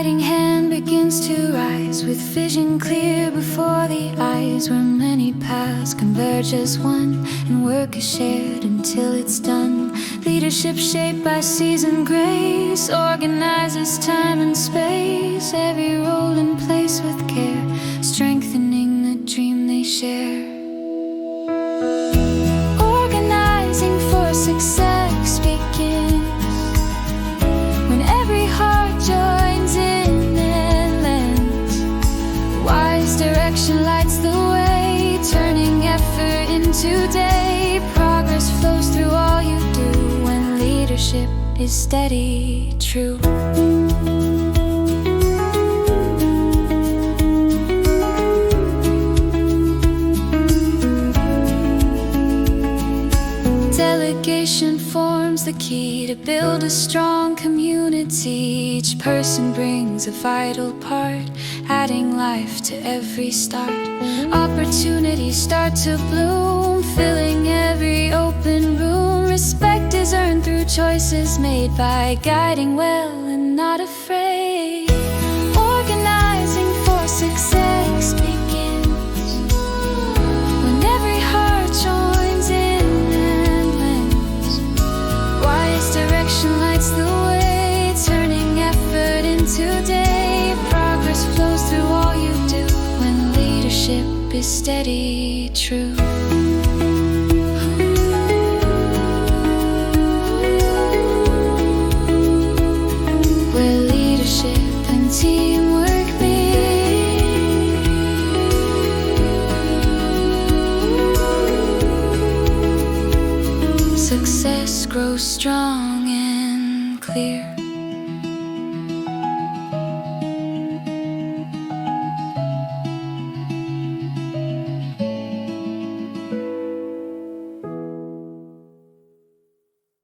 guiding hand begins to rise, with vision clear before the eyes, where many paths converge as one, and work is shared until it's done. Leadership shaped by seasoned grace organizes time and space, every role in place with care, strengthening the dream they share. Organizing for success begins when every heart joins in and lends. Wise direction lights the way, turning effort into day. Progress flows through all you do when leadership is steady, true. Delegation forms the key to build a strong community. Each person brings a vital part, adding life to every start. Opportunities start to bloom, filling every open room. Respect is earned through choices made by guiding well and not afraid. Organizing for success begins when every heart joins in and lends. Wise direction lights the way, turning effort into day. Progress flows through all you do when leadership is steady, true. Where leadership and teamwork meet, success grows strong and clear.